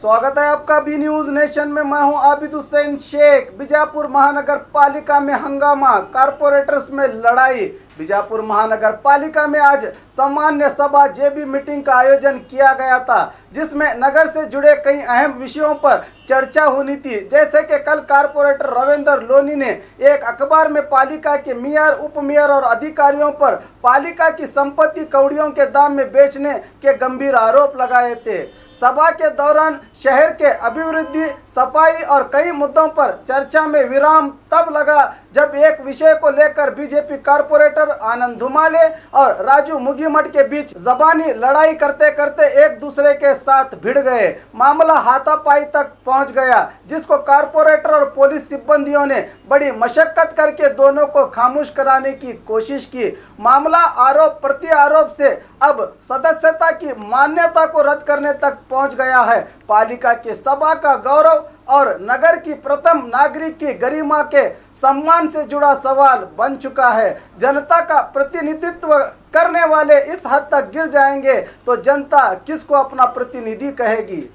स्वागत है आपका बी न्यूज नेशन में। मैं हूं आबिद हुसैन शेख। बीजापुर महानगर पालिका में हंगामा, कारपोरेटर्स में लड़ाई। बीजापुर महानगर पालिका में आज सामान्य सभा जेबी मीटिंग का आयोजन किया गया था, जिसमें नगर से जुड़े कई अहम विषयों पर चर्चा होनी थी। जैसे कि कल कारपोरेटर रविंद्र लोनी ने एक अखबार में पालिका के मेयर, उप मेयर और अधिकारियों पर पालिका की संपत्ति कौड़ियों के दाम में बेचने के गंभीर आरोप लगाए थे। सभा के दौरान शहर के अभिवृद्धि, सफाई और कई मुद्दों पर चर्चा में विराम तब लगा जब एक विषय को लेकर बीजेपी कारपोरेटर आनंद धुमाले और राजू मुगीमठ के बीच जबानी लड़ाई करते करते एक दूसरे के साथ भिड़ गए। मामला हाथापाई तक पहुंच गया, जिसको कारपोरेटर और पुलिस सिब्बंदियों ने बड़ी मशक्कत करके दोनों को खामोश कराने की कोशिश की। मामला आरोप प्रति आरोप से अब सदस्यता की मान्यता को रद्द करने तक पहुंच गया है। पालिका की सभा का गौरव और नगर की प्रथम नागरिक की गरिमा के सम्मान से जुड़ा सवाल बन चुका है। जनता का प्रतिनिधित्व करने वाले इस हद तक गिर जाएंगे तो जनता किसको अपना प्रतिनिधि कहेगी।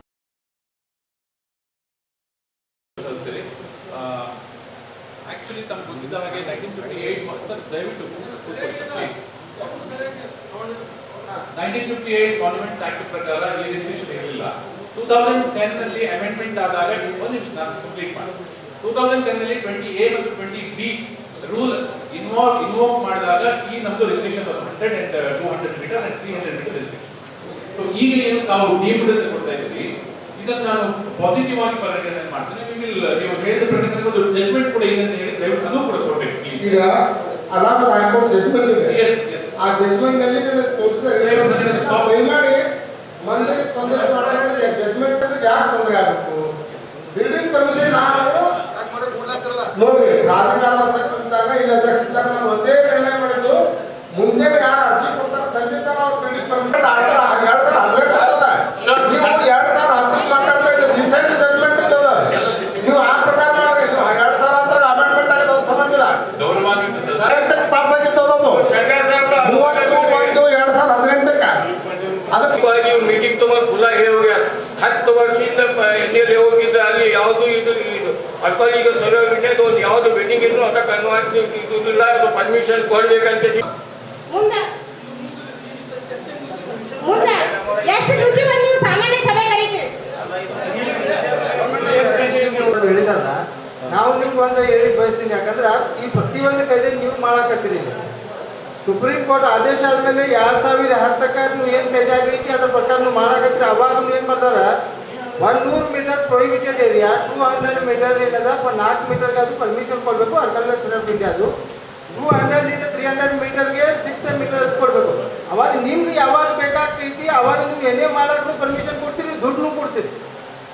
Actually, तम ಗೊತ್ತಿದ್ದ ಹಾಗೆ 1958 ಮಾನ್ಯುಮೆಂಟ್ಸ್ ಆಕ್ಟ್ ಪ್ರಕಾರ ಈ ರಿಸ್ಟ್ರಿಕ್ಷನ್ ಇರಲಿಲ್ಲ. 2010 ನಲ್ಲಿ ಅಮೆಂಡ್ಮೆಂಟ್ ಆದಾಗ ಒಂದು ನಿಮಿಷ ನಾನು ಕಂಪ್ಲೀಟ್ ಮಾಡಿ 2010 ನಲ್ಲಿ 20A ಮತ್ತು 20B ರೂಲ್ ಇನ್ವೋಕ್ ಮಾಡಿದಾಗ ಈ ನಮ್ಮದು restriction 100 and 200 metre and 300 metre restriction. So ಈಗ ಏನು ತಾವು ಡೀಮ್ಡ್ ಅಂತ ಕೊಡ್ತಾ ಇದ್ದೀರಿ, ಇದನ್ನು ನಾನು ಪಾಸಿಟಿವ್ ಆಗಿ ಪರಿಗಣನೆ ಮಾಡ್ತೇನೆ. ನೀವು ಹೇಳಿದ ಪ್ರಕಾರ ಒಂದು ಜಜ್ಮೆಂಟ್ ಕೂಡ ಇದೆ ಅಂತ ಹೇಳಿ ದಯವಿಟ್ಟು ಅದು ಕೂಡ ಕೊಡ್ಬೇಕು. ಈಗ ಅಲಹಾಬಾದ್ ಹೈಕೋರ್ಟ್ ಜಜ್ಮೆಂಟ್ ಇದೆ, ಆ ಜಜ್ಮೆಂಟ್ ನಲ್ಲಿ ತೋರಿಸಿದ್ರೆ ದಯಮಾಡಿ ಮಂದಿಗೆ ತೊಂದರೆ ಮಾಡೋದು ಜಜ್ಮೆಂಟ್ ಅಂದ್ರೆ ಯಾಕೆ ತೊಂದರೆ ಆಗಬೇಕು? ಬಿಲ್ಡಿಂಗ್ ಪರ್ಮಿಷನ್ ನಾವು ನೋಡಿ ಪ್ರಾಧಿಕಾರದ ಅಧ್ಯಕ್ಷ ಇದ್ದಾಗ ಇಲ್ಲ ಅಧ್ಯಕ್ಷ ಇದ್ದಾಗ ನಾನು ಒಂದೇ ನಿರ್ಣಯ ಮಾಡಿದ್ದು, ಮುಂದೆ ಯಾರು ಅರ್ಜಿ ಕೊಡ್ತಾರೆ ಸಂಜೆ ತನಕ ಅವ್ರ ಬಿಲ್ಡಿಂಗ್ ಪರ್ಮಿಷನ್ ಆರ್ಡರ್ 2018 ಆಗ್ತದ. ನೀವು 2010 ಮಾತಾಡ್ತಾ ಇದ್ದೀರಿ, ರೀಸೆಂಟ್ ಜಜ್ಮೆಂಟ್ ಇದ್ದದ. ನೀವು ಆ ಪ್ರಕಾರ ಮಾಡ್ರಿ. 2000 ಅಂದ್ರೆ ಅಮೆಂಡ್ಮೆಂಟ್ ಆಗಿದೆ, ಅದು ಸಂಬಂಧ ಇಲ್ಲ. ಪಾಸ್ ಆಗಿತ್ತು ಅದು 2018ಕ್ಕೆ. ಅದಕ್ಕಾಗಿ ಮೀಟಿಂಗ್ ತಗೊಂಡು ಫುಲ್ಲ ಹೋಗ್ಯ 10 ವರ್ಷದಿಂದ ಎಣ್ಣೆಯಲ್ಲಿ ಹೋಗಿದ್ರೆ ಅಲ್ಲಿ ಯಾವುದು ಇದು ಅಲ್ಪಲ್ಲಿ ಈಗ ಸರಿಯಾಗಿ ಒಂದು ಯಾವುದು ವೆಡ್ಡಿಂಗ್ ಇದ್ರು ಅದಕ್ಕೆ ಅನ್ವಾನ್ಸ್ ಇಲ್ಲ, ಅದು ಪರ್ಮಿಷನ್ ಕೊಡ್ಬೇಕಂತ. ಮುಂದೆ ಎಷ್ಟು ದಿವಸ ಬಂದು ನೀವು ಸಾಮಾನ್ಯ ಸಭೆ ಕರೀತೀರಿ ಹೇಳಿದಾರಲ್ಲ, ನಾವು ನಿಮ್ಗೆ ಒಂದು ಹೇಳಿ ಬಯಸ್ತೀನಿ. ಯಾಕಂದ್ರೆ ಈ ಪ್ರತಿಯೊಂದು ಕಾಯ್ದೆ ನೀವು ಮಾಡಾಕತ್ತೀರಿ. ಸುಪ್ರೀಂ ಕೋರ್ಟ್ ಆದೇಶ ಆದ್ಮೇಲೆ 2010ಕ್ಕೆ ನೀವು ಏನು ಕಾಯ್ದೆ ಆಗೈತಿ ಅದ್ರ ಪ್ರಕಾರ ನೀವು ಮಾಡಾಕತ್ತೀರಿ. ಅವಾಗ ನೀವು ಏನು ಮಾಡ್ದಾರ, 100 ಮೀಟರ್ ಪ್ರೊಹಿಬಿಟೆಡ್ ಏರಿಯಾ, 200 ಮೀಟರ್ ಏನದ 4 ಮೀಟರ್ಗೆ ಅದು ಪರ್ಮಿಷನ್ ಕೊಡಬೇಕು. ಅರ್ಕಲ್ ಆಫ್ ಇಂಡಿಯಾ ಅದು 200 300 ಮೀಟರ್ಗೆ 6 ಮೀಟರ್ ಕೊಡಬೇಕು. ಅವಾಗ ನಿಮ್ಗೆ ಯಾವಾಗ ಬೇಕಾಗ್ತೈತಿ ಅವಾಗ ನೀವು ಏನೇ ಮಾಡಕ್ಕೂ ಪರ್ಮಿಷನ್ ಕೊಡ್ತೀರಿ, ದುಡ್ಡು ಕೊಡ್ತೀರಿ.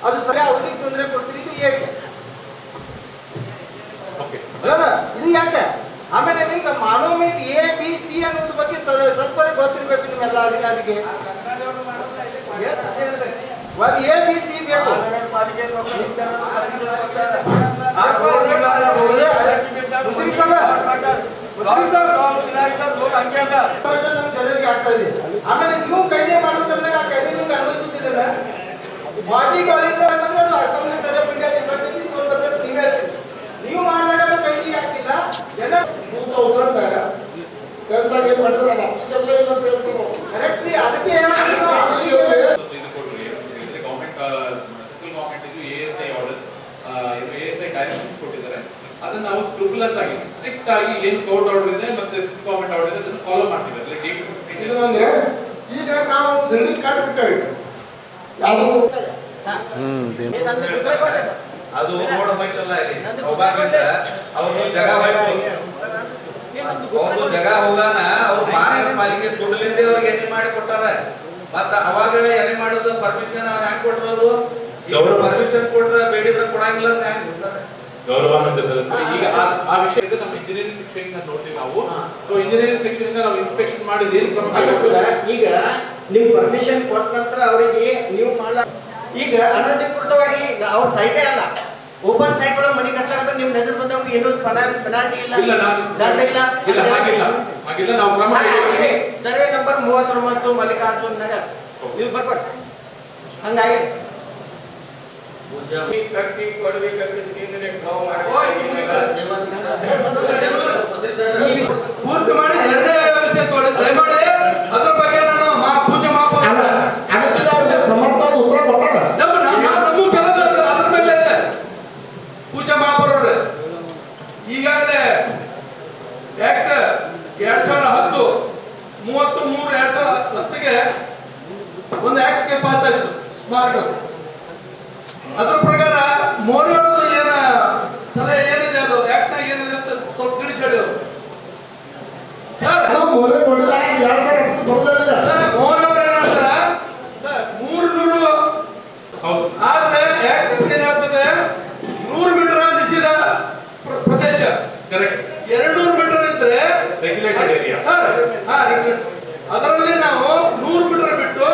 ಅದು ಸರಿ ಅವ್ರಿಗೆ ತೊಂದರೆ ಕೊಡ್ತೀರಿ. ಇದು ಏಕೆ ಇದು ಯಾಕೆ? ಆಮೇಲೆ ನಿಮ್ಗೆ ಮಾನೋಮೆಂಟ್ ABC ಅನ್ನೋದ್ರ ಬಗ್ಗೆ ಸ್ವಲ್ಪ ಗೊತ್ತಿರ್ಬೇಕು ನಿಮ್ಮೆಲ್ಲ ಅಧಿಕಾರಿಗೆ. ಒಂದು ABC ಬೇಕು. ಜನರಿಗೆ ಆಗ್ತಾ ಇದೆ. ಆಮೇಲೆ ನೀವು ಕಾಯ್ದೆ ಮಾಡ್ಬೇಕಂದ್ರೆ ಆ ಕಾಯ್ದೆ ನಿಮ್ಗೆ ಅನ್ವಯಿಸುತ್ತಿಲ್ಲ. ಬಾಡಿಗಳಿಂದ ಅಂದ್ರೆ ಅದು ಅರ್ಕಲ್ ನೀವು ಮಾಡಿದಾಗ ಅದು ಕೈಗೆ ಹಾಕಿಲ್ಲ. 2000 ಏನ್ ಮಾಡಿದ್ರೆ ಕರೆಕ್ಟ್ಲಿ ಅದಕ್ಕೆ ಅದನ್ನ ನಾವು ಸ್ಕ್ರೂಪುಲಸ್ ಆಗಿ ಸ್ಟ್ರಿಕ್ಟ್ ಆಗಿ ಏನು ಕೋರ್ಟ್ ಆರ್ಡರ್ ಇದೆ ಮತ್ತೆ ಗವರ್ನಮೆಂಟ್ ಆರ್ಡರ್ ಇದೆ ಅದನ್ನ ಫಾಲೋ ಮಾಡ್ತೀವಿ. ಅಂದ್ರೆ ಈಗ ನಾವು ಬಿಲ್ಡಿಂಗ್ ಕಟ್ಬಿಟ್ಟೇವೆ, ಯಾವುದು ಅದು ರೋಡ್ ಹೋಯ್ತಲ್ಲ, ಅವ್ರು ಜಾಗ ಹೋಯ್ತು, ಒಂದು ಜಾಗ ಹೋಗಾನ ಅವ್ರು ಮಹಾನಗರ ಪಾಲಿಕೆ ದುಡ್ಡಿಂದ ಅವ್ರಿಗೆ ಎಣ್ಣೆ ಮಾಡಿ ಕೊಟ್ಟಾರ. ಮತ್ತ ಅವಾಗ ಎಣ್ಣೆ ಮಾಡೋದು ಪರ್ಮಿಷನ್ ಅವ್ರು ಹ್ಯಾಂಗ್ ಕೊಟ್ರು? ಅವರು ಪರ್ಮಿಷನ್ ಕೊಟ್ರ ಬೇಡಿದ್ರ ಕೊಡಂಗಿಲ್ಲ ಅಂದ್ರೆ ಹ್ಯಾಂಗ ಸರ್? ಗೌರವಾನ್ವಿತ ಸದಸ್ಯರು, ಈಗ ಆ ವಿಷಯ ನಮ್ಮ ಇಂಜಿನಿಯರಿಂಗ್ ಸೆಕ್ಷನ್ ಇಂದ ನೋಡ್ತೀವಿ ನಾವು. ಸೊ ಇಂಜಿನಿಯರಿಂಗ್ ಸೆಕ್ಷನ್ ಇಂದ ನಾವು ಇನ್ಸ್ಪೆಕ್ಷನ್ ಮಾಡಿದ ಏನು ಕ್ರಮ ಈಗ ನೀವು ಪರ್ಮಿಷನ್ ಕೊಟ್ಟ ನಂತರ ಅವರಿಗೆ ನೀವು ಮಾಡ ಈಗ ಅನಧಿಕೃತವಾಗಿ ಅವ್ರ ಸೈಟೇ ಅಲ್ಲ, ಓಪನ್ ಸೈಟ್ ಒಳಗೆ ಮನಿ ಕಟ್ಟಲಾಗ ನಿಮ್ಮ ಹೆಸರು ಬಂದಾಗ ಏನೋ ಪೆನಾಲ್ಟಿ ಇಲ್ಲ, ದಂಡ ಇಲ್ಲ. ಹಾಗಿಲ್ಲ ನಾವು ಕ್ರಮ ಸರ್ವೆ ನಂಬರ್ 39 ಮಲ್ಲಿಕಾರ್ಜುನ್ ನಗರ್ ಇದು ಬರ್ಕೊಟ್ಟು ಹಂಗಾಗಿದೆ. ಕಟ್ಟಿ ಕೊಡಬೇಕಂತ ಸ್ಕೀಮ್ನಲ್ಲಿ ನಾವು ಪೂರ್ತಿ ಮಾಡಿ ಎರಡೇ ವಿಷಯ ತಗೊಳ್ಳಿ ದಯಮಾಡಿ ಅದ್ರ ಬಗ್ಗೆ ನಾನು ಪೂಜೆ ಅದಕ್ಕೆ ಅವ್ರಿಗೆ ಸಮರ್ಥವಾದ ಉತ್ತರ ಕೊಟ್ಟಾರ. ನಮ್ಮ ಕೆಲಸ ಅದ್ರ ಮೇಲೆ ಇದೆ. ಪೂಜಾ ಮಹಾಪೌರವ್ರೆ ಈಗಾಗಲೇ ಆಕ್ಟ್ 2010 33/2010ಗೆ ಒಂದು ಆಕ್ಟ್ ಪಾಸ್ ಆಯ್ತು ಸ್ಮಾರ್ಟ್. ಅದ್ರ ಪ್ರಕಾರ ಮೋರಿಯವ್ರದ್ದು ಏನ ಸಲಹೆ ಏನಿದೆ ಅದು ಆಕ್ಟ್ ನಾಗ ಏನಿದೆ ಅಂತ ಸ್ವಲ್ಪ ತಿಳಿಸಿ ಹೇಳಿ. ಮೋರಿಯವ್ರು ಏನಂತಾರ 300 ಆದ್ರೆ ಆಕ್ಟ್ ಏನ್ ಹೇಳ್ತದೆ 100 ಮೀಟರ್ ನಿಷೇಧ ಪ್ರದೇಶ ಕರೆಕ್ಟ್ 200 ಮೀಟರ್ ಇದ್ರೆ ರೆಗ್ಯುಲೇಟೆಡ್ ಏರಿಯಾ ಅದರಲ್ಲಿ ನಾವು 100 ಮೀಟರ್ ಬಿಟ್ಟು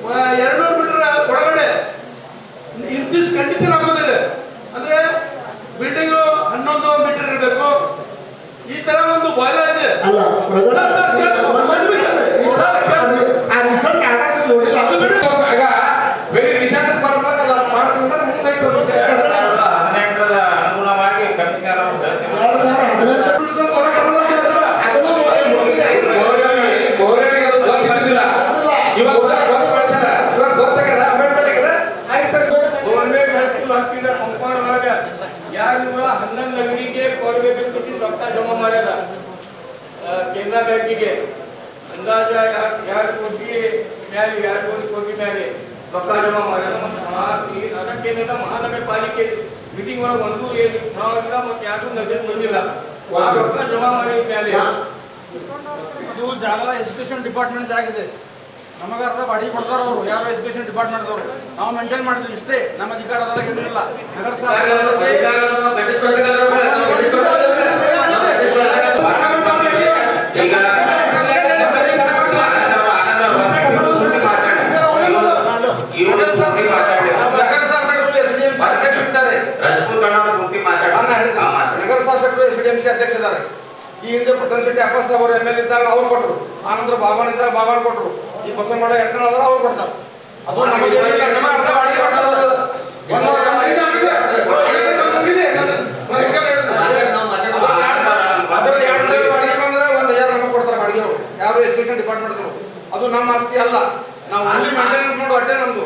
200 ಮೀಟರ್ ಒಳಗಡೆ ಇಂತಿಷ್ಟು ಕಂಡೀಷನ್ ಆಗೋದಿದೆ. ಅಂದ್ರೆ ಬಿಲ್ಡಿಂಗ್ 11 ಮೀಟರ್ ಇರಬೇಕು. ಈ ತರ ಒಂದು ಬಾಯ್ಲ ಇದೆ. ಅಲ್ಲ ಆ ರಿಸಲ್ಟ್ ಆರ್ಡರ್ ನೋಡಿಲ್ಲ. ಅದು ಬಿಡು. ಆಗ ವೆರಿ ರಿಸಲ್ಟ್ ಬರ್ಬೇಕು ಅದ ಮಾಡ್ಕೊಂಡ್ರೆ ಮುಂದಾಯ್ತು. 18ರ ಅನುಗುಣವಾಗಿ ಕಮಿಷನರ್ ಅವರು ಹೇಳ್ತಾರೆ 2018 11 ಅಂಗಡಿಗೆ ಕೊಡಬೇಕಂತ ರೊಕ್ಕ ಜಮಾ ಮಾಡ್ಯಾರ ಕೇಂದ್ರ ಬ್ಯಾಂಕಿಗೆ. ಅಂದಾಜ 2 ಕೋಟಿ ಮೇಲೆ 2 ಕೋಟಿ ಮೇಲೆ ರೊಕ್ಕ ಜಮಾ ಮಾಡ್ಯಾರ. ಮತ್ತೆ ಅದಕ್ಕೇನಿಲ್ಲ ಮಹಾನಗರ ಪಾಲಿಕೆ ಮೀಟಿಂಗ್ ಒಳಗೆ ಒಂದು ಏನು ನಾವಿಲ್ಲ ಮತ್ತೆ ಯಾರು ನಜರ್ ಬಂದಿಲ್ಲ. ಆ ರೊಕ್ಕ ಜಮಾ ಮಾಡಿದ ಮೇಲೆ ಇದು ಜಾಗ ಎಜುಕೇಶನ್ ಡಿಪಾರ್ಟ್ಮೆಂಟ್ ಆಗಿದೆ. ನಮಗೆ ಅರ್ಧ ಬಾಡಿ ಕೊಡ್ತಾರ ಅವರು ಯಾರು ಎಜುಕೇಶನ್ ಡಿಪಾರ್ಟ್ಮೆಂಟ್ ಅವರು. ನಾವು ಮೇಂಟೈನ್ ಮಾಡಿದ್ವಿ ಇಷ್ಟೇ. ನಮ್ಮ ಅಧಿಕಾರದಾಗ ಏನಿಲ್ಲ. ನಗರ ನಗರ ಶಾಸಕರು SDMC ಅಧ್ಯಕ್ಷ ಇದ್ದಾರೆ. ಈ ಹಿಂದೆ ಪಟ್ಟಣಶೆಟ್ಟಿ ಅಪ್ಪಸ್ ಅವರು MLA ಇದ್ದಾಗ ಅವ್ರು ಕೊಟ್ಟರು. ಆನಂತರ ಬಾಗವಾನ್ ಇದ್ದಾಗ ಬಾಗವಾನ್ ಕೊಟ್ಟರು. ಈ ಬಸವನಗೌಡ ಯತ್ನಾಳ್ ಆದ್ರೆ ಅವ್ರು ಕೊಡ್ತಾರೆ. ಅದು ನಮಗೆ ಯಾರು ಎಜುಕೇಶನ್ ಡಿಪಾರ್ಟ್ಮೆಂಟ್ ಅದು ನಮ್ಮ ಆಸ್ತಿ ಅಲ್ಲ. ನಾವು ಮೇಂಟೆನೆನ್ಸ್ ಮಾಡೋ ಅಷ್ಟೇ ನಮ್ದು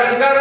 ಅಧಿಕಾರ.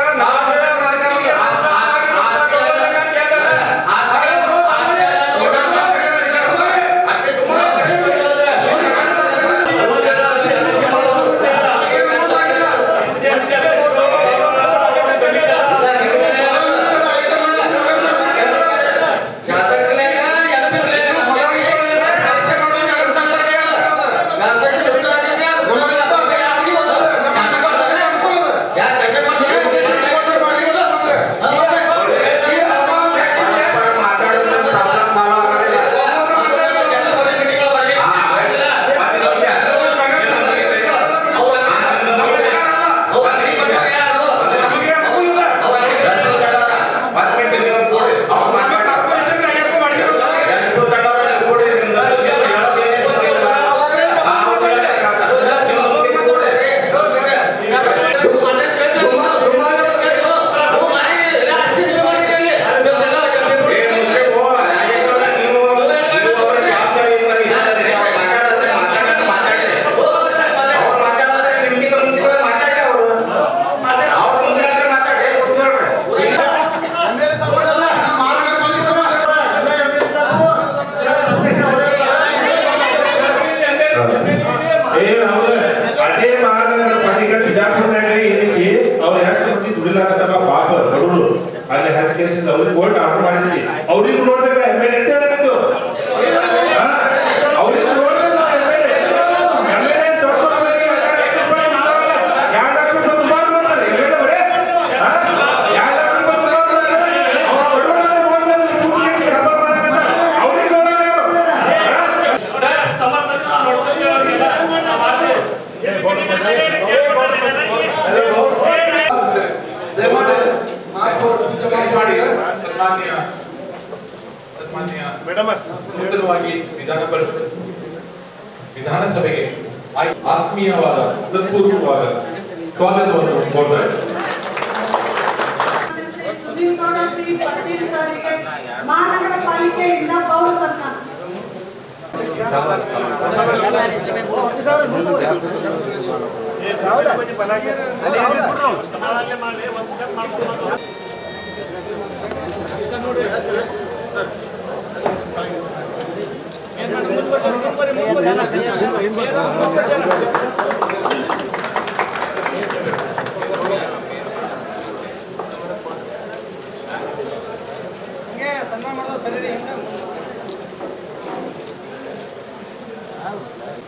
ಅವ್ರಿಗೆ ಕೋರ್ಟ್ ಆರ್ಡರ್ ಮಾಡಿದ್ರಿ. ಅವ್ರಿಗೂ ನೋಡ್ಬೇಕ MLA ಅಂತ ಹೇಳಕತ್ತು. ಅವ್ರಿಗೂ ನೋಡ್ಬೇಕು MLA ದೊಡ್ಡ MLA 2 ಲಕ್ಷ ರೂಪಾಯಿ ದುಬಾರಿ ನೋಡ್ತಾರೆ. ಇವೆಲ್ಲ ಬರೇ 2 ಲಕ್ಷ ರೂಪಾಯಿ ದುಬಾರಿ ಅವ್ರ ಬಡವರನ್ನ ನೋಡ್ಬೇಕು. ಕೂತ್ಕೊಂಡು ವ್ಯಾಪಾರ ಮಾಡಕತ್ತ ಅವ್ರಿಗೆ ನೋಡೋಣ ನೂತನವಾಗಿ ವಿಧಾನ ಪರಿಷತ್ ವಿಧಾನಸಭೆಗೆ ಆತ್ಮೀಯವಾದ ಹೃತ್ಪೂರ್ವಕವಾದ ಸ್ವಾಗತವನ್ನು ಕೋರ್ತಾ ಇದ್ದಾರೆ. ವೇದಿಕೆಯಿಂದ ಪೌರ ಸನ್ಮಾನ.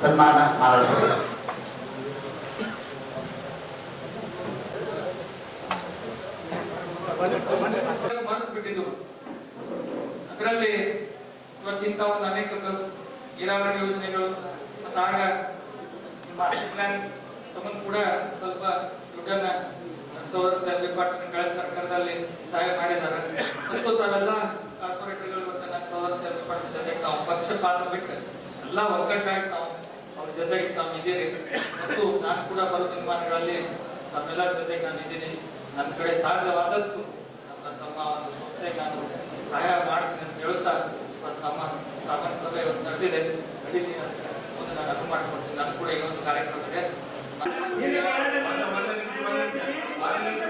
ಸನ್ಮಾನ ಮಾಡಲಾಗುತ್ತದೆ. ಮರೆತು ಬಿಟ್ಟಿದ್ದು ಅದರಲ್ಲಿ ಇವತ್ತಿಂತ ಒಂದು ಅನೇಕ ನೀರಾವರಿ ಯೋಜನೆಗಳು ಮತ್ತು ಆಗ ಮಾಸ್ಟರ್ ಪ್ಲಾನ್ ಸಂಬಂಧ ಕೂಡ ಸ್ವಲ್ಪ ದುಡ್ಡನ್ನ ಸಹೋದರ ಡಿಪಾರ್ಟ್ಮೆಂಟ್ಗಳ ಸರ್ಕಾರದಲ್ಲಿ ಸಹಾಯ ಮಾಡಿದ್ದಾರೆ. ಮತ್ತು ತಾವೆಲ್ಲ ಕಾರ್ಪೊರೇಟರ್ಗಳು ಮತ್ತು ನನ್ನ ಸಹೋದರ ಡಿಪಾರ್ಟ್ಮೆಂಟ್ ಜೊತೆಗೆ ನಾವು ಪಕ್ಷಪಾತ ಬಿಟ್ಟು ಎಲ್ಲ ಒಗ್ಗಟ್ಟಾಗಿ ನಾವು ಅವ್ರ ಜೊತೆಗೆ ನಾವು ಇದ್ದೀರಿ. ಮತ್ತು ನಾನು ಕೂಡ ಬರೋ ದಿನಮಾನಗಳಲ್ಲಿ ತಮ್ಮೆಲ್ಲರ ಜೊತೆಗೆ ನಾನು ಇದ್ದೀನಿ. ನನ್ನ ಕಡೆ ಸಾಧ್ಯವಾದಷ್ಟು ತಮ್ಮ ಒಂದು ಸಂಸ್ಥೆಗೆ ನಾನು ಸಹಾಯ ಮಾಡ್ತೀನಿ ಅಂತ ಹೇಳುತ್ತಾ ನಮ್ಮ ಸಾಮಾನ್ಯ ಸಭೆ ಇವತ್ತು ನಡೆದಿದೆ. ನಡೀಲಿ ಒಂದು ನಾನು ಅನುವು ಮಾಡಿಕೊಡ್ತೀನಿ. ನಾನು ಕೂಡ ಇನ್ನೊಂದು ಕಾರ್ಯಕ್ರಮ ಇದೆ.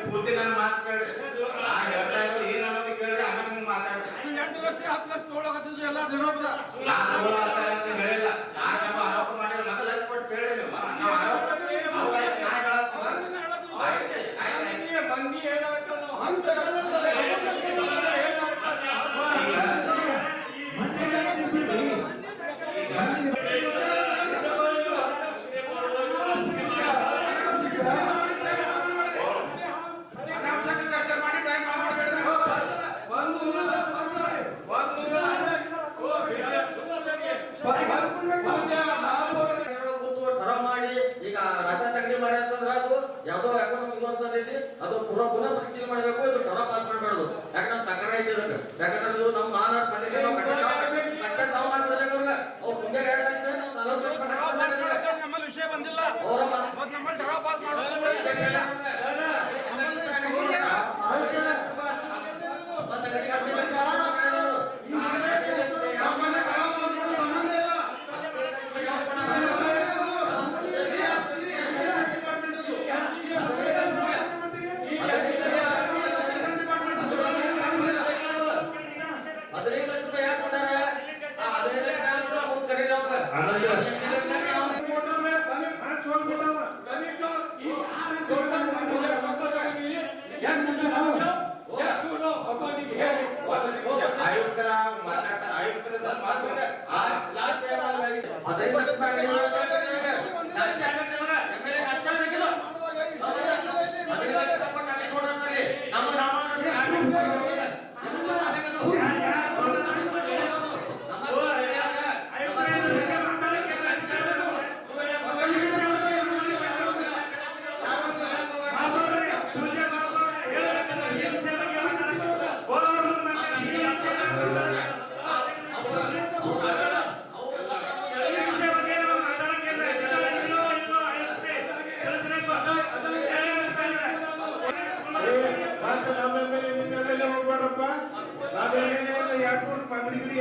ಪೂರ್ತಿ ನನ್ನ ಮಾತು ಕೇಳ್ರಿ. ಏನ್ ಅನ್ನೋದು ಕೇಳ್ರಿ, ಆಮೇಲೆ ನೀವು ಮಾತಾಡ್ರಿ. 8 ಲಕ್ಷ 10 ಲಕ್ಷ ತೊಗೊಳಕತ್ತಿದ್ದು ಎಲ್ಲ ಜನ ಹೇಳಿಲ್ಲ. ಯಾಕಂದ್ರೆ ಆರೋಪ ಮಾಡಿದ್ರೆ ಮತ್ತೆ ಲಕ್ಷ ಕೊಟ್ಟು ಕೇಳ್ರಿ ನೀವು. ಮಂದಿ ಯಾವುದೋ ಎಕನಾಮಿಕ್ ಯೂನಿವರ್ಸಿಟಿ ಐತಿ, ಅದು ಪುನಃ ಪರಿಶೀಲನೆ ಮಾಡಬೇಕು. ಇದು ಟರ ಪಾಸ್ ಮಾಡಬಾರ್ದು. ಯಾಕಂದ್ರೆ ನಮ್ಮ ತಕರ ಐತಿ ಇದಕ್ಕೆ. ಯಾಕಂದ್ರೆ ಇದು ನಮ್ಮ ಮಹಾರಾಜ ಮನೆಗೆ ನಾವು ಮಾಡ್ಬಿಡ್ಬೇಕು. ಅವ್ರಿಗೆ ಅವ್ರು ಮುಂದೆ 2 ಲಕ್ಷ ನಾವು 40 ವರ್ಷ ನಮ್ಮಲ್ಲಿ ವಿಷಯ ಬಂದಿಲ್ಲ. ಅವರ ನಮ್ಮಲ್ಲಿ ಟರ ಪಾಸ್ ಮಾಡೋದು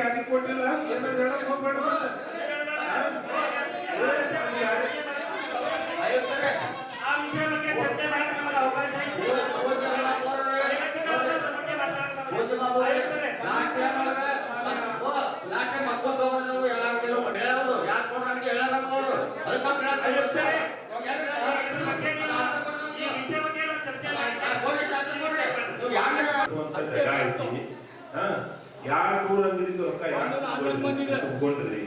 ಯಾರಿಗೆ ಕೊಟ್ಟಿಲ್ಲ ಯಾರು ನೂರ ಅಂಗಡಿದು ರೊಕ್ಕ ತಗೊಂಡ್ರಿ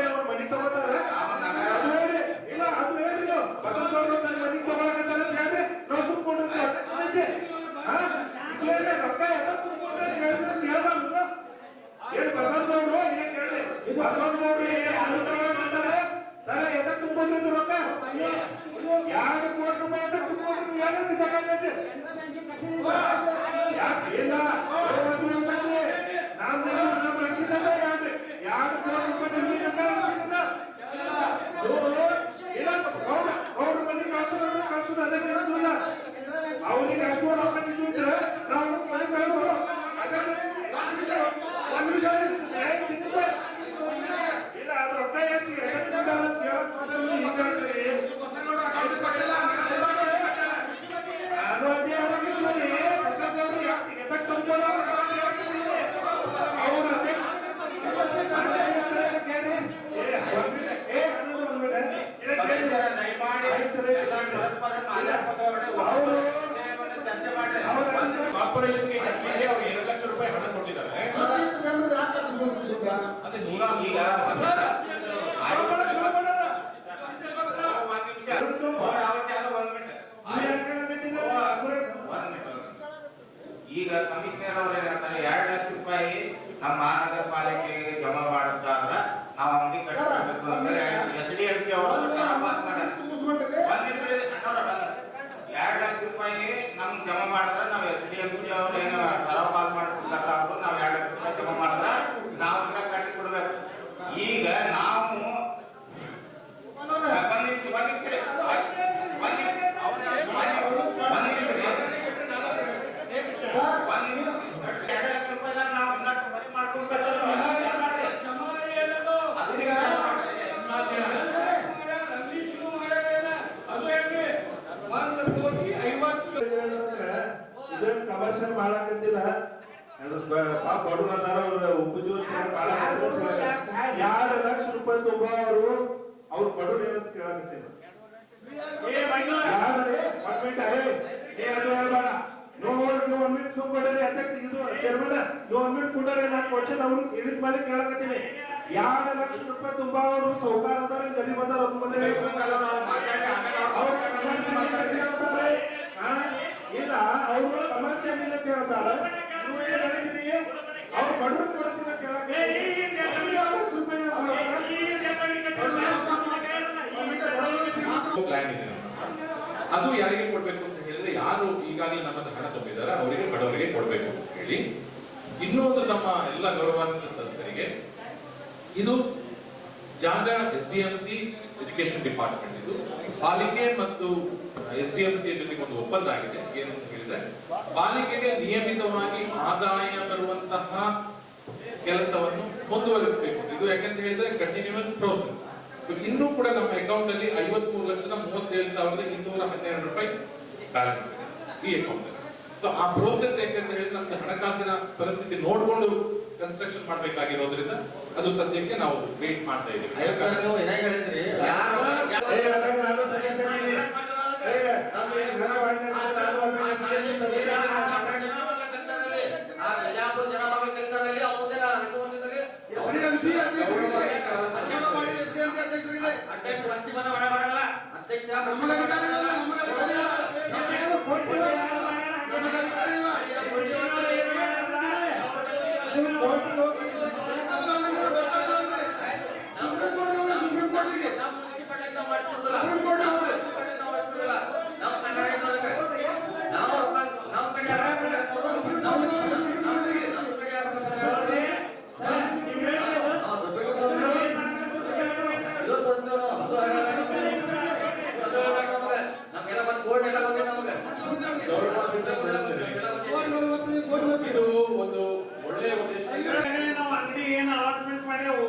ಅವ್ರು ಮನಿ ತಗೋತಾರ ಇಲ್ಲ ಅದು ಹೇಳಿಲ್ಲ ಬಸವನವರು ನನ್ನ ಮನಿ ತಗೊಳಕತ್ತಾರ ಅಂತ ಹೇಳಿ ನಾವು ಸುಮ್ಕೊಂಡಿದ್ವಿ ರೊಕ್ಕ ಏನ್ ಬಸವನವರು ಏನ್ ಹೇಳಿ ಬಸವನವರು ಸರ ಎದಕ್ ತುಂಬಿದ್ರು ರೊಕ್ಕ 2 ಕೋಟಿ ರೂಪಾಯಿ ತುಂಬಿದ್ರು ಯಾಕೆ ಸಾಕಾಗೈತೆ ಇಲ್ಲ ನಮ್ಮ ರಕ್ಷಣೆ 2 ಕೋಟಿ ರೂಪಾಯಿ ಅವ್ರ ಮನೆ ಕಳ್ಸೋದು ಅದಕ್ಕೆ ಅದೇ 100 ಈಗ ಈಗ ಕಮಿಷನರ್ ಅವ್ರು ಏನ್ ಹೇಳ್ತಾರೆ 2 ಲಕ್ಷ ರೂಪಾಯಿ ನಮ್ಮ ಮಹಾನಗರ ಪಾಲಿಕೆಗೆ ಜಮಾ ಮಾಡುತ್ತಾರ ನಾವು ಅಂಗಡಿ ಕಟ್ಟಬೇಕು ಅಂದ್ರೆ SDMC ಅವರು ಪಾಸ್ ಮಾಡ್ಯಾರ 2 ಲಕ್ಷ ರೂಪಾಯಿ ನಮ್ ಜಮಾ ಮಾಡಿದ್ರೆ ನಾವು SDMC ಅವ್ರು ಏನು ಸರಳ ಪಾಸ್ ಮಾಡ್ಕೊಡ್ತಾರ ಅವರು ನಾವು 2 ಲಕ್ಷ ರೂಪಾಯಿ ಜಮಾ ಮಾಡಿದ್ರೆ ನಾವು ಇದನ್ನ ಕಟ್ಟಿ ಕೊಡ್ಬೇಕು. ಈಗ ನಾವು ಕಮರ್ಷಿಯಲ್ ಮಾಡಾಕತ್ತಿಲ್ಲ ಬಡವ್ರ ಅದಾರ ಅವ್ರ ಉಪಜೀವನ ಮಾಡಾಕತ್ತಿಲ್ಲ 2 ಲಕ್ಷ ರೂಪಾಯಿ ತುಂಬ ಅವ್ರು ಬಡವ್ರು ಏನಂತ ಕೇಳಾಕತ್ತಿಲ್ಲ. ನೀವು 1 ಮಿನಿಟ್ ಸುಮ್ಮನೆ ಅಧ್ಯಕ್ಷ ಇದು ಚೇರ್ಮನ್ ನೀವು 1 ಮಿನಿಟ್ ಕೊಟ್ಟರೆ ನಾನು ಕ್ವಶನ್ ಅವ್ರು ಹಿಡಿದ ಮೇಲೆ ಕೇಳಕತ್ತೀನಿ. 2 ಲಕ್ಷ ರೂಪಾಯಿ ತುಂಬಾ ಅವರು ಸೌಕಾರ ಅದಾರ ಗರೀಬ್ ಅದಾರ ಇಲ್ಲ ಅವರು ಕಮರ್ಷಿಯಲ್ ಇಲ್ಲ ಕೇಳ್ತಾರ ನೀವು ಏನ್ ಹೇಳ್ತೀನಿ ಅವ್ರು ಬಡವ್ರು ಕೊಡ್ತೀನಿ ಕೇಳಕ್ಕೆ ಪ್ಲಾನ್ ಇದೆ. ಅದು ಯಾರಿಗೆ ಕೊಡ್ಬೇಕು ಅಂತ ಹೇಳಿದ್ರೆ ಯಾರು ಈಗಾಗಲೇ ನಮ್ಮ ಹಣ ತುಂಬಿದಾರೆ ಅವರಿಗೆ ಬಡವರಿಗೆ ಕೊಡ್ಬೇಕು ಅಂತ ಹೇಳಿ. ಇನ್ನೊಂದು ತಮ್ಮ ಎಲ್ಲ ಗೌರವಾನ್ವಿತ ಸದಸ್ಯರಿಗೆ ಇದು ಜಾಗ SDMC ಎಜುಕೇಶನ್ ಡಿಪಾರ್ಟ್ಮೆಂಟ್ ಇದು ಪಾಲಿಕೆ ಮತ್ತು SDMC ಜೊತೆಗೆ ಒಂದು ಒಪ್ಪಂದ ಆಗಿದೆ. ಏನಂತ ಹೇಳಿದ್ರೆ ಪಾಲಿಕೆಗೆ ನಿಯಮಿತವಾಗಿ ಆದಾಯ ಬರುವಂತಹ ಕೆಲಸವನ್ನು ಮುಂದುವರಿಸಬೇಕು. ಇದು ಯಾಕಂತ ಹೇಳಿದ್ರೆ ಕಂಟಿನ್ಯೂಸ್ ಪ್ರೋಸೆಸ್. ಇನ್ನೂ ಕೂಡ ನಮ್ಮ ಅಕೌಂಟ್ ಅಲ್ಲಿ 53,37,212 ರೂಪಾಯಿ ಬ್ಯಾಲೆನ್ಸ್ ಇದೆ ಈ ಅಕೌಂಟ್ ಅಲ್ಲಿ. ಸೊ ಆ ಪ್ರೋಸೆಸ್ ಯಾಕಂತ ಹೇಳಿದ್ರೆ ನಮ್ದು ಹಣಕಾಸಿನ ಪರಿಸ್ಥಿತಿ ನೋಡ್ಕೊಂಡು ಕನ್ಸ್ಟ್ರಕ್ಷನ್ ಮಾಡ್ಬೇಕಾಗಿರೋದ್ರಿಂದ ಅದು ಸದ್ಯಕ್ಕೆ ನಾವು ವೇಟ್ ಮಾಡ್ತಾ ಇದ್ದೀವಿ. ಇದು ಒಂದು ಒಳ್ಳೆಯ ಉದ್ದೇಶ. ನಾವು ಅಂಗಡಿ ಏನು ಅಲಾಟ್ಮೆಂಟ್ ಮಾಡ್ಯಾವು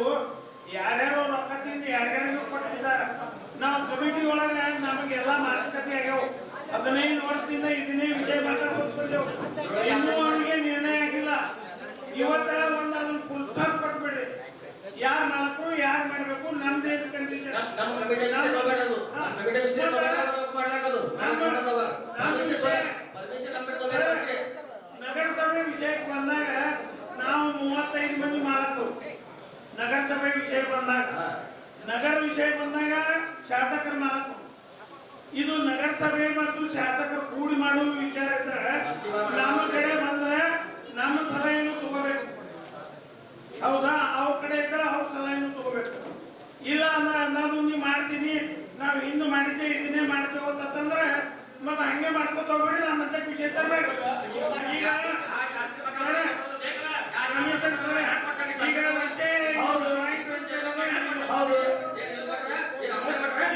ಯಾರ್ಯಾರು ರೊಕ್ಕದಿಂದ ಯಾರ್ಯಾರಿಗೂ ಕೊಟ್ಟಿದ್ದಾರೆ. ನಾವು ಕಮಿಟಿ ಒಳಗೆ ನಮಗೆಲ್ಲ ಮಾತುಕತೆ ಆಗ್ಯಾವು. 15 ವರ್ಷದಿಂದ ಇದನ್ನೇ ವಿಷಯ ಮಾತಾಡ್ಕೊಡ್ತೇವೆ. ಇನ್ನೂ ಅವನಿಗೆ ನಿರ್ಣಯ ಆಗಿಲ್ಲ. ಇವತ್ತ ಒಂದು ಅದನ್ನ ಫುಲ್ ಸ್ಟಾಪ್ ಕೊಟ್ಬಿಡ್ರಿ. ಯಾರು ನಾಲ್ಕು ಯಾರು ಮಾಡ್ಬೇಕು ನಮ್ದೇನು ಕಂಡೀಷನ್ ನಗರಸಭೆ ವಿಷಯಕ್ಕೆ ಬಂದಾಗ ನಾವು 35 ಮಂದಿ ಮಾಲಕರು. ನಗರಸಭೆ ವಿಷಯ ಬಂದಾಗ ನಗರ ವಿಷಯ ಬಂದಾಗ ಶಾಸಕರ ಮಾಲಕರು. ಇದು ನಗರಸಭೆ ಮತ್ತು ಶಾಸಕರು ಕೂಡಿ ಮಾಡುವ ವಿಚಾರ ಇದ್ರೆ ನಮ್ಮ ಕಡೆ ಬಂದ್ರೆ ನಮ್ಮ ಸಲಹೆಯನ್ನು ತಗೋಬೇಕು. ಹೌದಾ? ಅವ್ರ ಕಡೆ ಇದ್ರೆ ಅವ್ರ ಸಲಹೆಯನ್ನು ತಗೋಬೇಕು. ಇಲ್ಲ ಅಂದ್ರೆ ಅಂದಾಜು ನೀವು ಮಾಡ್ತೀನಿ ನಾವು ಇನ್ನು ಮಾಡಿದ್ದೆ ಇದನ್ನೇ ಮಾಡ್ತೇವೆ ಅಂತಂದ್ರೆ ಮತ್ತೆ ಹಂಗೆ ಮಾಡ್ಕೊತ ಹೋಗ್ಬೇಡಿ. ನಮ್ಮ ಮತ್ತೆ ವಿಷಯ ತರಬೇಕು. ಈಗ ಈಗ ವಿಷಯ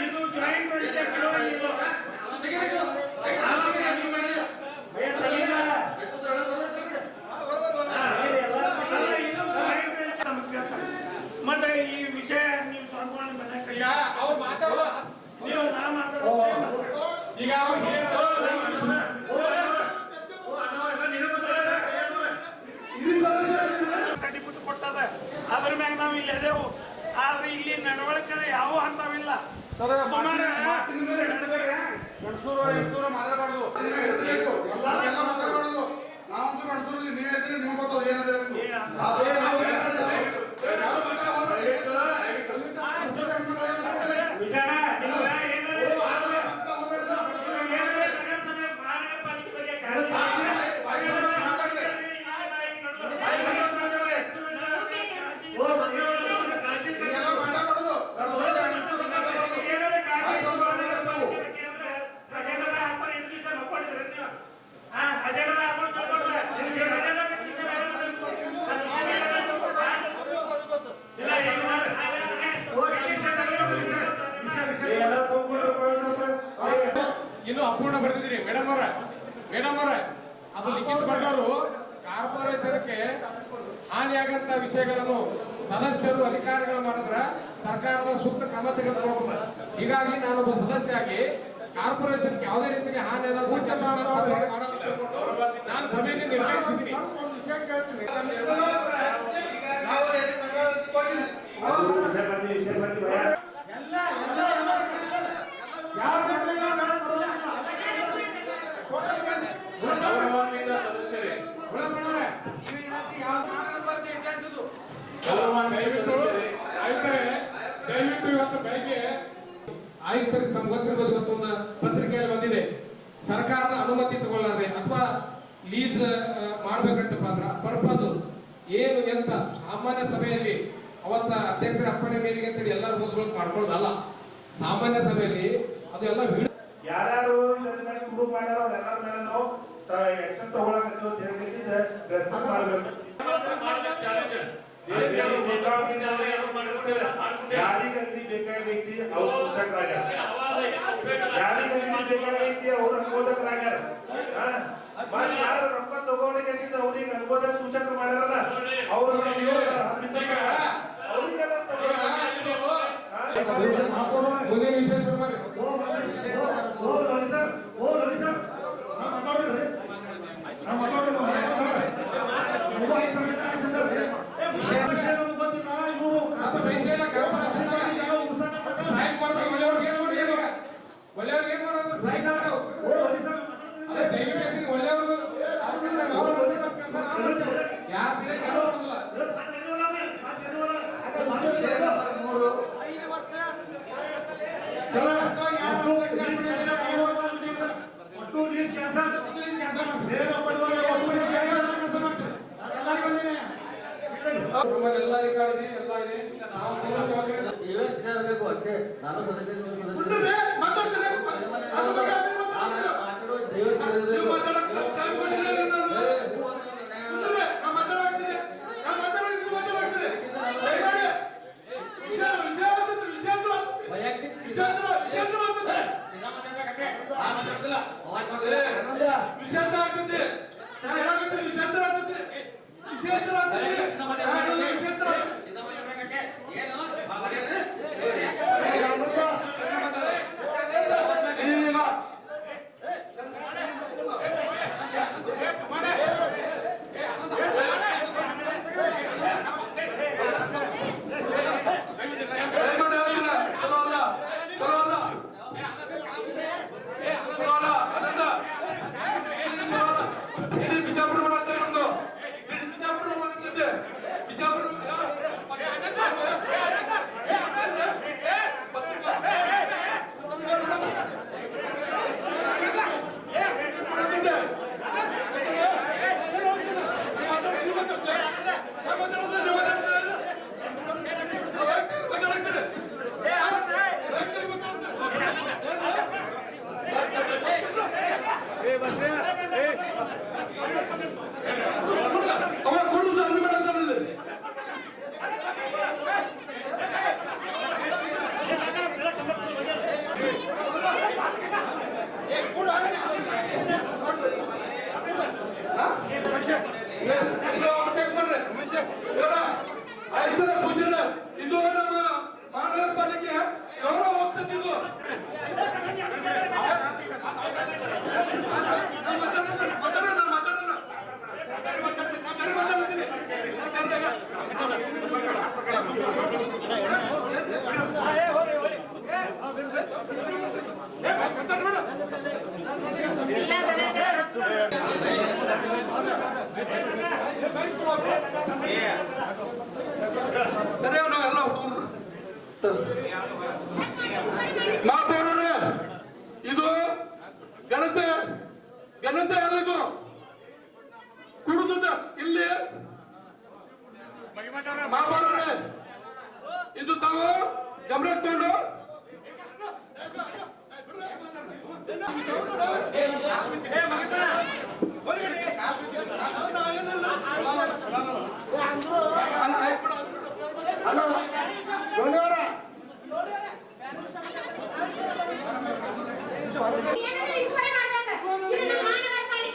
ಇದು ಜಾಯಿಂಟ್ ವೆಂಚರ್ ಮತ್ತೆ ಈ ವಿಷಯ ನೀವು ಸ್ವಂತ ಮನೆ ಅವ್ರು ಮಾತಾಡೋ ನೀವು ನಾ ಮಾತಾಡೋ ಈಗ ಸರ್ಟಿಫಿಕೇಟ್ ಕೊಟ್ಟದ ಅದ್ರ ಮ್ಯಾಗ ನಾವು ಇಲ್ಲಿ ಅದೇವು. ಆದ್ರೆ ಇಲ್ಲಿ ನಡವಳಿಕೆ ಯಾವ ಹಂತವಿಲ್ಲ. ಸುಮಾರು ಗಂಡಸೂರು ಹೆಂಗಸೂರು ಮಾತಾಡಬಾರ್ದು. ಎಲ್ಲ ಮಾತಾಡಬಾರ್ದು. ನಾವಂತೂ ಗಂಡಸೂರು ನೀವ್ ಹೇಳ್ತೀರಿ ನಿಮ್ಗೆ ಗೊತ್ತದ ಏನದ ಮೇಡಮ್ ಅವರೇ, ಅದು ಲಿಖಿತ ಕೊಟ್ಟವರು ಕಾರ್ಪೊರೇಷನ್ಗೆ ಹಾನಿಯಾಗಂತ ವಿಷಯಗಳನ್ನು ಸದಸ್ಯರು ಅಧಿಕಾರಿಗಳು ಮಾಡಿದ್ರೆ ಸರ್ಕಾರದ ಸೂಕ್ತ ಕ್ರಮ ತೆಗೆದುಕೊಳ್ಳಬಹುದು. ಹೀಗಾಗಿ ನಾನೊಬ್ಬ ಸದಸ್ಯರಾಗಿ ಕಾರ್ಪೊರೇಷನ್ಗೆ ಯಾವುದೇ ರೀತಿಯ ಹಾನಿ ನಾನು ಸಭೆಯಲ್ಲಿ ನಿರ್ಣಯಿಸಿದ್ದೀನಿ. ದಯವಿಟ್ಟು ಇವತ್ತು ಬೆಳಗ್ಗೆ ಆಯುಕ್ತರಿಗೆ ತಮ್ಗೆ ಗೊತ್ತಿರ್ಬೋದು, ಇವತ್ತೊಂದು ಪತ್ರಿಕೆಯಲ್ಲಿ ಬಂದಿದೆ, ಸರ್ಕಾರದ ಅನುಮತಿ ತಗೊಳ್ಳಾರೆ ಅಥವಾ ಲೀಸ್ ಮಾಡ್ಬೇಕಂತಪ್ಪ ಅಂದ್ರ ಪರ್ಪಸ್ ಏನು ಎಂತ ಸಾಮಾನ್ಯ ಸಭೆಯಲ್ಲಿ ಅವತ್ತ ಅಧ್ಯಕ್ಷರ ಅಪ್ಪಣೆ ಮೇರೆಗೆ ಅಂತೇಳಿ ಎಲ್ಲರೂ ಓದ್ಬೇಕು ಮಾಡ್ಕೊಳ್ಳೋದಲ್ಲ. ಸಾಮಾನ್ಯ ಸಭೆಯಲ್ಲಿ ಅದೆಲ್ಲ ಯಾರ್ಯಾರು ಪ್ರೂವ್ ಮಾಡ್ಯಾರ ಎಲ್ಲರ ಮೇಲೆ ನಾವು ಆಕ್ಷನ್ ತಗೊಳಕತ್ತೀವಿ ಅಂತ ಹೇಳಿದ ರೆಸ್ಪಾನ್ಸ್ ಮಾಡಬೇಕು. ಯಾರಿಗೆ ಅಂಗಡಿ ಬೇಕಾಗೈತಿ ಅವ್ರು ಸೂಚಕರಾಗ್ಯಾರ, ಯಾರಿಗೆ ಅಂಗಡಿ ಬೇಕಾಗೈತಿ ಅವ್ರು ಅನುಮೋದಕರಾಗ್ಯಾರ. ಯಾರು ರೊಕ್ಕ ತಗೊಂಡಿಗೆ ಅವ್ರಿಗೆ ಅನುಮೋದಕ ಸೂಚಕರು ಮಾಡ್ಯಾರಲ್ಲ ಅವ್ರು ಮುಂದಿನ ವಿಶೇಷ ಒಳ್ಳೆಯವ್ರಿಗೆ ಏನ್ ಮಾಡೋದು ಟ್ರೈ ಮಾಡೋದು ದಯವಿಟ್ಟು ಒಳ್ಳೆಯವರು ಯಾರು ಎಲ್ಲ ರೆಕಾರ್ಡ್ ಇದೆ, ಎಲ್ಲ ಇದೆ. ನಾವು ಅಷ್ಟೇ ನಾನು ಸದಸ್ಯ ಇದು ನಮ್ಮ ಮಹಾನಗರ ಪಾಲಿಕೆ ಗೌರವ ಹೋಗ್ತದ್ದು. ನಾವೆಲ್ಲ ಮಾತಾಡೋರೆ, ಇದು ಘನತೆ ಎಲ್ಲಿದು ಕುಡುದ ಇಲ್ಲಿ ಮಾತಾಡೋರೆ, ಇದು ತಾವು ಗಮನ ತಗೊಂಡು ಮಹಾನಗರ ಪಾಲಿಕೆ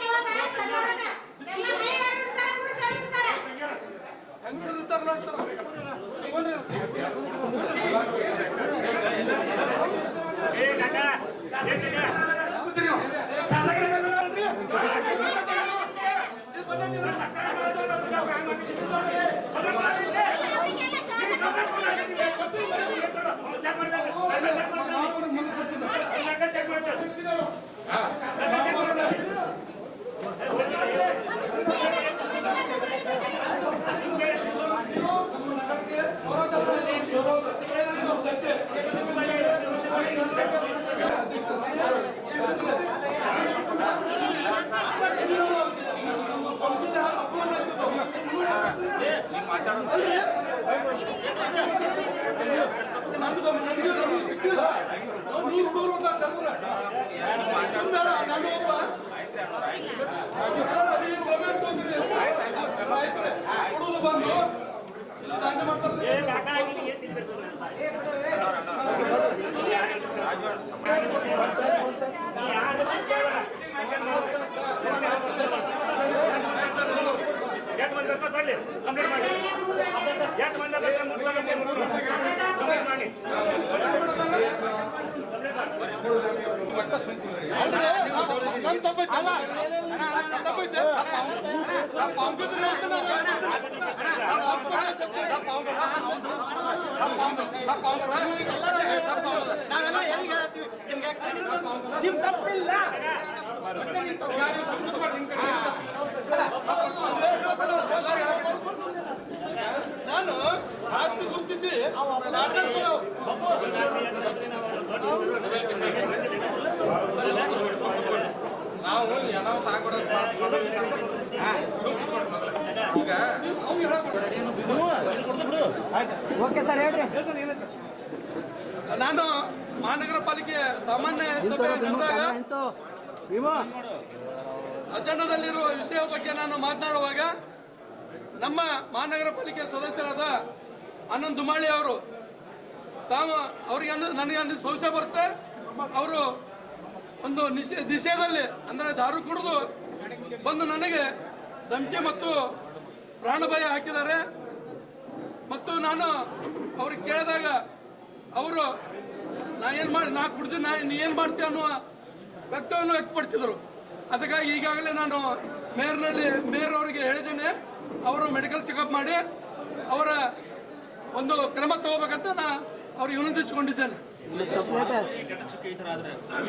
ನಾನು ಆಸ್ತಿ ಗುರುತಿಸಿ ನಾವು ಏನೋ ಓಕೆ ಸರ್ ಹೇಳ್ರಿ. ನಾನು ಮಹಾನಗರ ಪಾಲಿಕೆ ಸಾಮಾನ್ಯ ಸಭೆ ನಡೆದಾಗ ಅಜೆಂಡಾದಲ್ಲಿರುವ ವಿಷಯ ಬಗ್ಗೆ ನಾನು ಮಾತನಾಡುವಾಗ ನಮ್ಮ ಮಹಾನಗರ ಪಾಲಿಕೆ ಸದಸ್ಯರಾದ ಆನಂದ್ ದುಮಾಳಿ ಅವರು ಅವರಿಗೆ ನನಗೆ ಸಂಶಯ ಬರುತ್ತೆ. ಅವರು ಒಂದು ನಿಷೇಧದಲ್ಲಿ ಅಂದರೆ ದಾರು ಕುಡಿದು ಬಂದು ನನಗೆ ಧಮಕಿ ಮತ್ತು ಪ್ರಾಣ ಭಯ ಹಾಕಿದ್ದಾರೆ. ಮತ್ತು ನಾನು ಅವ್ರಿಗೆ ಕೇಳಿದಾಗ ಅವರು ನಾ ಕುಡ್ದು ನೀ ಏನು ಮಾಡ್ತೀಯ ಅನ್ನುವ ವ್ಯಕ್ತವನ್ನು ವ್ಯಕ್ತಪಡಿಸಿದರು. ಅದಕ್ಕಾಗಿ ಈಗಾಗಲೇ ನಾನು ಮೇಯರ್ ಅವರಿಗೆ ಹೇಳಿದ್ದೇನೆ, ಅವರು ಮೆಡಿಕಲ್ ಚೆಕಪ್ ಮಾಡಿ ಅವರ ಒಂದು ಕ್ರಮ ತಗೋಬೇಕಂತ ಅವ್ರಿಗೆ ವಿನಂತಿಸಿಕೊಂಡಿದ್ದೇನೆ.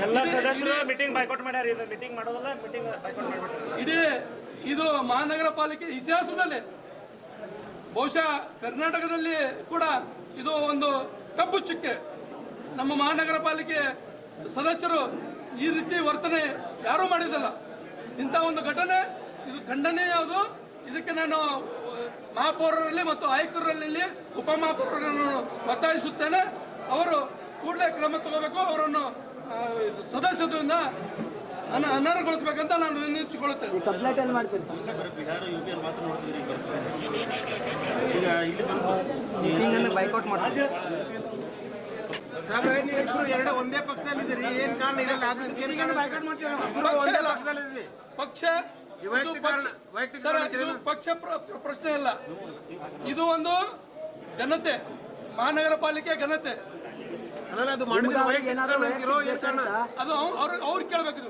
ಎಲ್ಲ ಸದಸ್ಯರು ಮೀಟಿಂಗ್ ಬಾಯ್ಕಾಟ್ ಮಾಡ್ಯಾರ. ಇದು ಮೀಟಿಂಗ್ ಮಾಡೋದಲ್ಲ, ಮೀಟಿಂಗ್ ಬಾಯ್ಕಾಟ್ ಮಾಡ್ಬಿಟ್ರು. ಇಡೀ ಇದು ಮಹಾನಗರ ಪಾಲಿಕೆ ಇತಿಹಾಸದಲ್ಲಿ ಬಹುಶಃ ಕರ್ನಾಟಕದಲ್ಲಿ ಕೂಡ ಇದು ಒಂದು ಕಪ್ಪು ಚುಕ್ಕೆ. ನಮ್ಮ ಮಹಾನಗರ ಪಾಲಿಕೆ ಸದಸ್ಯರು ಈ ರೀತಿ ವರ್ತನೆ ಯಾರೂ ಮಾಡಿದಲ್ಲ. ಇಂಥ ಒಂದು ಘಟನೆ ಇದು ಖಂಡನೆ ಯಾವುದು. ಇದಕ್ಕೆ ನಾನು ಮಹಾಪೌರರಲ್ಲಿ ಮತ್ತು ಆಯುಕ್ತರಲ್ಲಿ ಉಪಮಹಾಪೌರರನ್ನು ಒತ್ತಾಯಿಸುತ್ತೇನೆ. ಅವರು ಕೂಡಲೇ ಕ್ರಮ ತಗೋಬೇಕು. ಅವರನ್ನು ಸದಸ್ಯತ್ವದಿಂದ ಅನರ್ಹಗೊಳಿಸಬೇಕಂತ ನಾನು ವಿನಂತಿಸಿಕೊಳ್ಳುತ್ತೇನೆ. ಕಂಪ್ಲೇಂಟ್ ಎಲ್ಲಿ ಮಾಡ್ತೀರಿ? ಬೈಕೌಟ್ ಮಾಡ್ತೀವಿ. ಎರಡು ಒಂದೇ ಪಕ್ಷದಲ್ಲಿದ್ದೀರಿ, ಏನ್ ಕಾರಣ ಇದೆಲ್ಲ ಆಗೋದಕ್ಕೆ? ಪಕ್ಷ ಪ್ರಶ್ನೆ ಇಲ್ಲ. ಇದು ಒಂದು ಘನತೆ, ಮಹಾನಗರ ಪಾಲಿಕೆ ಘನತೆ. ಅದು ಅವ್ರು ಕೇಳ್ಬೇಕು.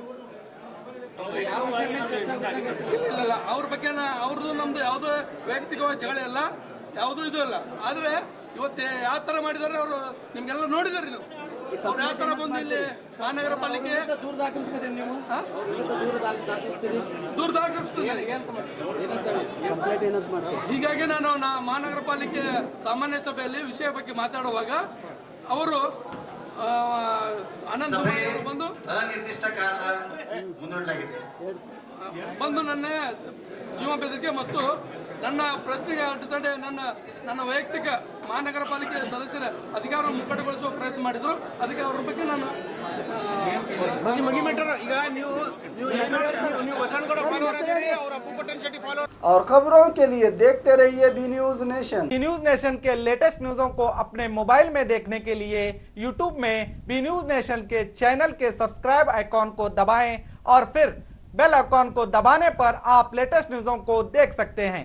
ಇಲ್ಲ ಅವ್ರ ಬಗ್ಗೆ ಅವ್ರದ್ದು ನಮ್ದು ಯಾವುದೋ ವೈಯಕ್ತಿಕವಾಗಿ ಜಗಳ ಇಲ್ಲ, ಯಾವುದೂ ಇದು ಇಲ್ಲ. ಆದ್ರೆ ಇವತ್ತು ಯಾವ ತರ ಮಾಡಿದಾರೆ ಅವರು ನಿಮ್ಗೆಲ್ಲ ನೋಡಿದಾರೆ. ನೀವು ಅವ್ರು ಯಾವ ತರ ಬಂದು ಇಲ್ಲಿ ಮಹಾನಗರ ಪಾಲಿಕೆ ದೂರ ದಾಖಲಿಸ್ತೀರಿ ನೀವು? ದೂರ ದಾಖಲಿಸ್ತೀರಿ. ಹೀಗಾಗಿ ನಾನು ಮಹಾನಗರ ಪಾಲಿಕೆ ಸಾಮಾನ್ಯ ಸಭೆಯಲ್ಲಿ ವಿಷಯ ಬಗ್ಗೆ ಮಾತಾಡುವಾಗ ಅವರು ಬಂದು ಅನಿರ್ದಿಷ್ಟ ಕಾಲ ಮುಂದೂಡಲಾಗಿದೆ ಬಂದು ನನ್ನ ಜೀವ ಬೆದರಿಕೆ ಮತ್ತು ನನ್ನ ಪ್ರಶ್ನೆಗೆ ಅಡ್ಡತಡೆ ನನ್ನ ವೈಯಕ್ತಿಕ ಮಹಾನಗರ ಪಾಲಿಕೆ ಸದಸ್ಯರ ಅಧಿಕಾರ ಮುಕ್ಕಟಗೊಳಿಸುವ ಪ್ರಯತ್ನ ಮಾಡಿದ್ರು. ಅದಕ್ಕೆ ಅವ್ರ ಬಗ್ಗೆ ನಾನು और खबरों के लिए देखते रहिए B news nation. B news nation के लेटेस्ट न्यूज़ों को अपने मोबाइल में देखने के लिए यूट्यूब में बी न्यूज नेशन के चैनल के सब्सक्राइब आइकॉन को दबाएं और फिर बेल आइकॉन को दबाने पर आप लेटेस्ट न्यूज़ों को देख सकते हैं।